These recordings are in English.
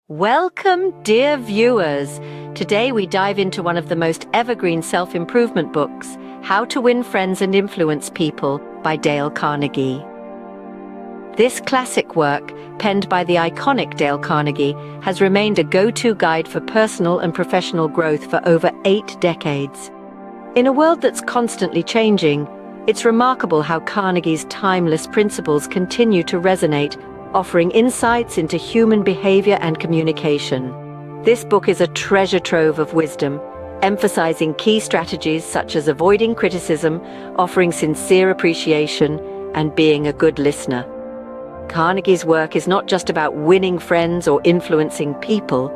Welcome, dear viewers. Today we dive into one of the most evergreen self-improvement books, How to Win Friends and Influence People by Dale Carnegie. This classic work, penned by the iconic Dale Carnegie, has remained a go-to guide for personal and professional growth for over 8 decades. In a world that's constantly changing, it's remarkable how Carnegie's timeless principles continue to resonate, offering insights into human behavior and communication. This book is a treasure trove of wisdom, emphasizing key strategies such as avoiding criticism, offering sincere appreciation, and being a good listener. Carnegie's work is not just about winning friends or influencing people,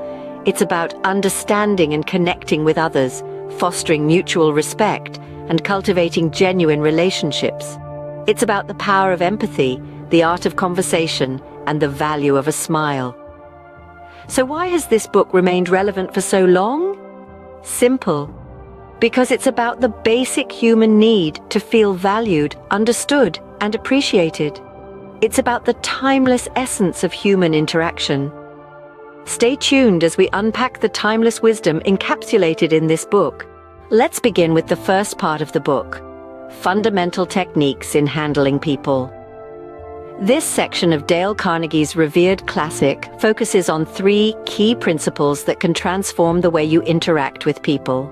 it's about understanding and connecting with others, fostering mutual respect, and cultivating genuine relationships. It's about the power of empathy, the art of conversation, and the value of a smile. So why has this book remained relevant for so long? Simple. Because it's about the basic human need to feel valued, understood, and appreciated. It's about the timeless essence of human interaction. Stay tuned as we unpack the timeless wisdom encapsulated in this book. Let's begin with the first part of the book, Fundamental Techniques in Handling People. This section of Dale Carnegie's revered classic focuses on 3 key principles that can transform the way you interact with people.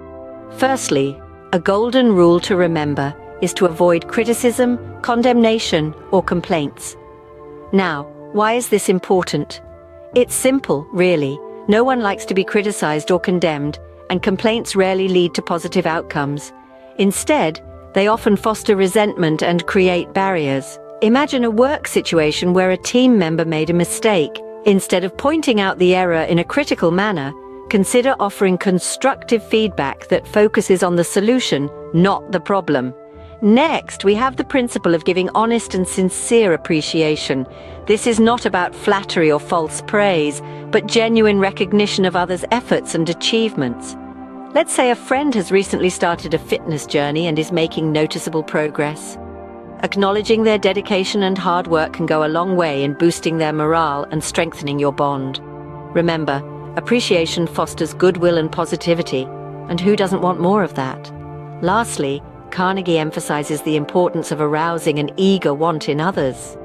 Firstly, a golden rule to remember is to avoid criticism, condemnation, or complaints. Now, why is this important? It's simple, really. No one likes to be criticized or condemned, and complaints rarely lead to positive outcomes. Instead, they often foster resentment and create barriers. Imagine a work situation where a team member made a mistake. Instead of pointing out the error in a critical manner, consider offering constructive feedback that focuses on the solution, not the problem. Next, we have the principle of giving honest and sincere appreciation. This is not about flattery or false praise, but genuine recognition of others' efforts and achievements. Let's say a friend has recently started a fitness journey and is making noticeable progress. Acknowledging their dedication and hard work can go a long way in boosting their morale and strengthening your bond. Remember, appreciation fosters goodwill and positivity, and who doesn't want more of that? Lastly, Carnegie emphasizes the importance of arousing an eager want in others.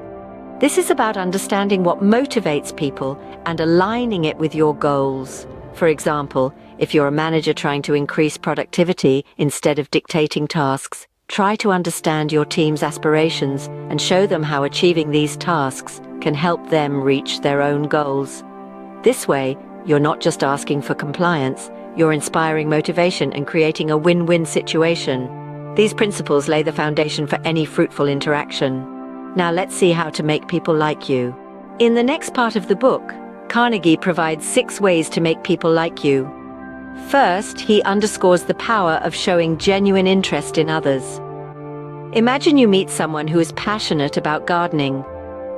This is about understanding what motivates people and aligning it with your goals. For example, if you're a manager trying to increase productivity instead of dictating tasks, try to understand your team's aspirations and show them how achieving these tasks can help them reach their own goals. This way, you're not just asking for compliance, you're inspiring motivation and creating a win-win situation. These principles lay the foundation for any fruitful interaction. Now let's see how to make people like you. In the next part of the book, Carnegie provides 6 ways to make people like you. First, he underscores the power of showing genuine interest in others. Imagine you meet someone who is passionate about gardening.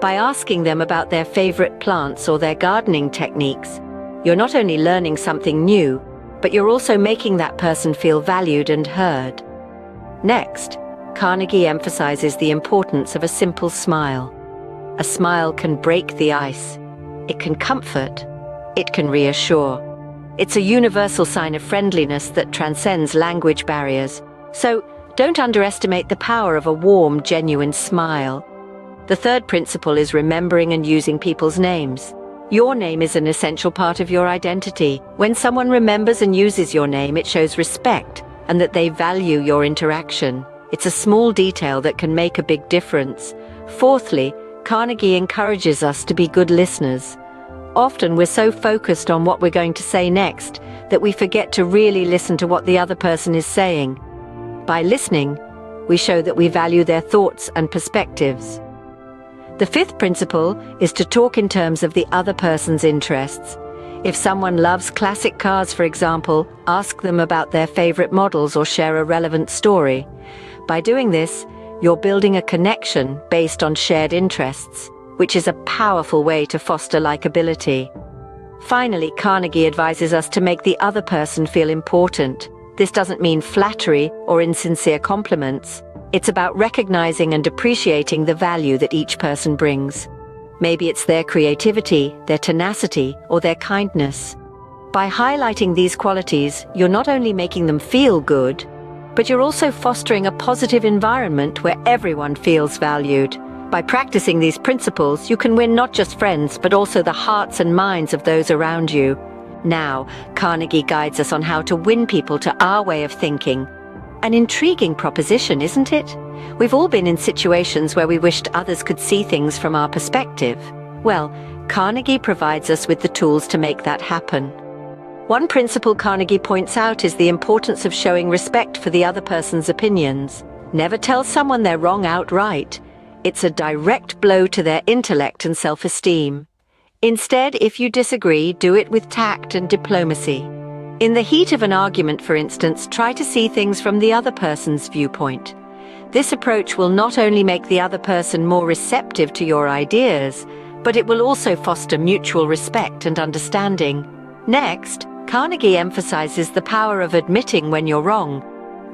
By asking them about their favorite plants or their gardening techniques, you're not only learning something new, but you're also making that person feel valued and heard. Next, Carnegie emphasizes the importance of a simple smile. A smile can break the ice. It can comfort. It can reassure. It's a universal sign of friendliness that transcends language barriers. So, don't underestimate the power of a warm, genuine smile. The third principle is remembering and using people's names. Your name is an essential part of your identity. When someone remembers and uses your name, it shows respect and that they value your interaction. It's a small detail that can make a big difference. Fourthly, Carnegie encourages us to be good listeners. Often we're so focused on what we're going to say next that we forget to really listen to what the other person is saying. By listening, we show that we value their thoughts and perspectives. The 5th principle is to talk in terms of the other person's interests. If someone loves classic cars, for example, ask them about their favorite models or share a relevant story. By doing this, you're building a connection based on shared interests, which is a powerful way to foster likability. Finally, Carnegie advises us to make the other person feel important. This doesn't mean flattery or insincere compliments. It's about recognizing and appreciating the value that each person brings. Maybe it's their creativity, their tenacity, or their kindness. By highlighting these qualities, you're not only making them feel good, but you're also fostering a positive environment where everyone feels valued. By practicing these principles, you can win not just friends, but also the hearts and minds of those around you. Now, Carnegie guides us on how to win people to our way of thinking. An intriguing proposition, isn't it? We've all been in situations where we wished others could see things from our perspective. Well, Carnegie provides us with the tools to make that happen. One principle Carnegie points out is the importance of showing respect for the other person's opinions. Never tell someone they're wrong outright. It's a direct blow to their intellect and self-esteem. Instead, if you disagree, do it with tact and diplomacy. In the heat of an argument, for instance, try to see things from the other person's viewpoint. This approach will not only make the other person more receptive to your ideas, but it will also foster mutual respect and understanding. Next, Carnegie emphasizes the power of admitting when you're wrong.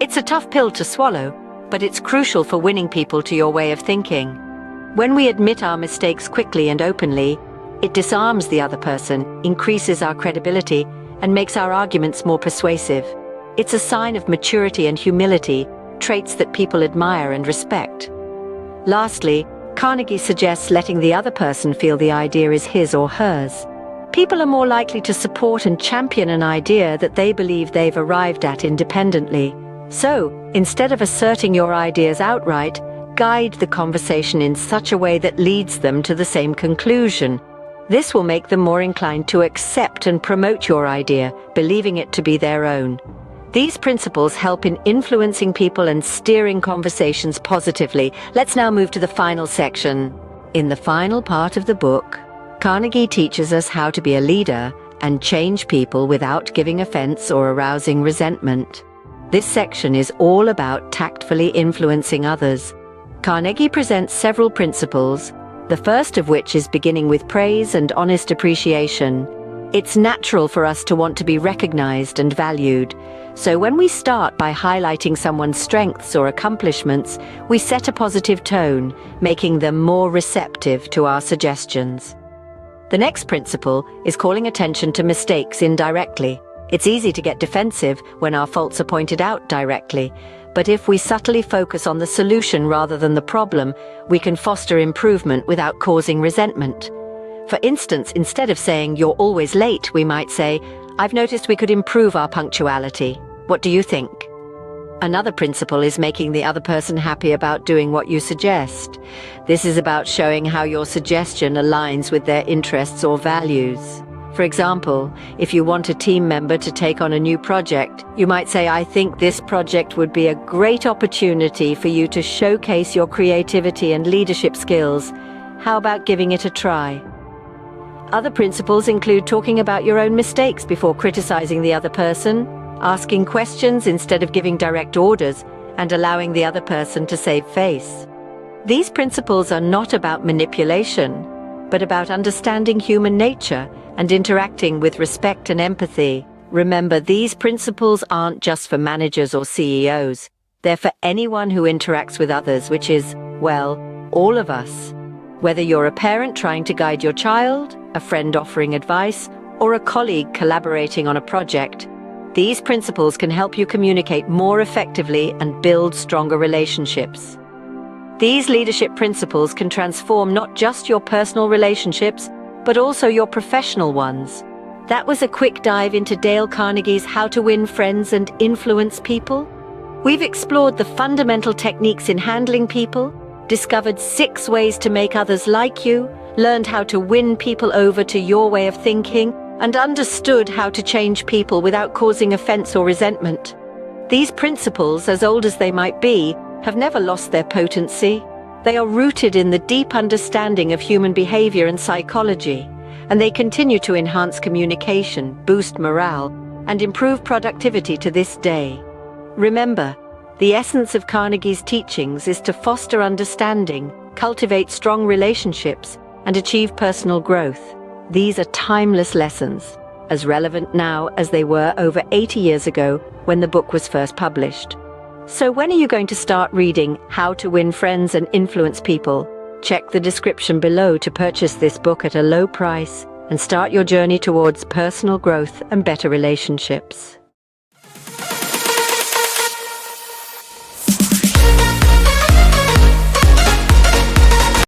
It's a tough pill to swallow, but it's crucial for winning people to your way of thinking. When we admit our mistakes quickly and openly, it disarms the other person, increases our credibility, and makes our arguments more persuasive. It's a sign of maturity and humility, traits that people admire and respect. Lastly, Carnegie suggests letting the other person feel the idea is his or hers. People are more likely to support and champion an idea that they believe they've arrived at independently. So, instead of asserting your ideas outright, guide the conversation in such a way that leads them to the same conclusion. This will make them more inclined to accept and promote your idea, believing it to be their own. These principles help in influencing people and steering conversations positively. Let's now move to the final section. In the final part of the book, Carnegie teaches us how to be a leader and change people without giving offense or arousing resentment. This section is all about tactfully influencing others. Carnegie presents several principles, the first of which is beginning with praise and honest appreciation. It's natural for us to want to be recognized and valued. So when we start by highlighting someone's strengths or accomplishments, we set a positive tone, making them more receptive to our suggestions. The next principle is calling attention to mistakes indirectly. It's easy to get defensive when our faults are pointed out directly, but if we subtly focus on the solution rather than the problem, we can foster improvement without causing resentment. For instance, instead of saying, "You're always late," we might say, "I've noticed we could improve our punctuality. What do you think?" Another principle is making the other person happy about doing what you suggest. This is about showing how your suggestion aligns with their interests or values. For example, if you want a team member to take on a new project, you might say, "I think this project would be a great opportunity for you to showcase your creativity and leadership skills. How about giving it a try?" Other principles include talking about your own mistakes before criticizing the other person, asking questions instead of giving direct orders, and allowing the other person to save face. These principles are not about manipulation, but about understanding human nature and interacting with respect and empathy. Remember, these principles aren't just for managers or CEOs. They're for anyone who interacts with others, which is, well, all of us. Whether you're a parent trying to guide your child, a friend offering advice, or a colleague collaborating on a project, these principles can help you communicate more effectively and build stronger relationships. These leadership principles can transform not just your personal relationships, but also your professional ones. That was a quick dive into Dale Carnegie's How to Win Friends and Influence People. We've explored the fundamental techniques in handling people, discovered 6 ways to make others like you, learned how to win people over to your way of thinking, and understood how to change people without causing offense or resentment. These principles, as old as they might be, have never lost their potency. They are rooted in the deep understanding of human behavior and psychology, and they continue to enhance communication, boost morale, and improve productivity to this day. Remember, the essence of Carnegie's teachings is to foster understanding, cultivate strong relationships, and achieve personal growth. These are timeless lessons, as relevant now as they were over 80 years ago when the book was first published. So when are you going to start reading How to Win Friends and Influence People? Check the description below to purchase this book at a low price and start your journey towards personal growth and better relationships.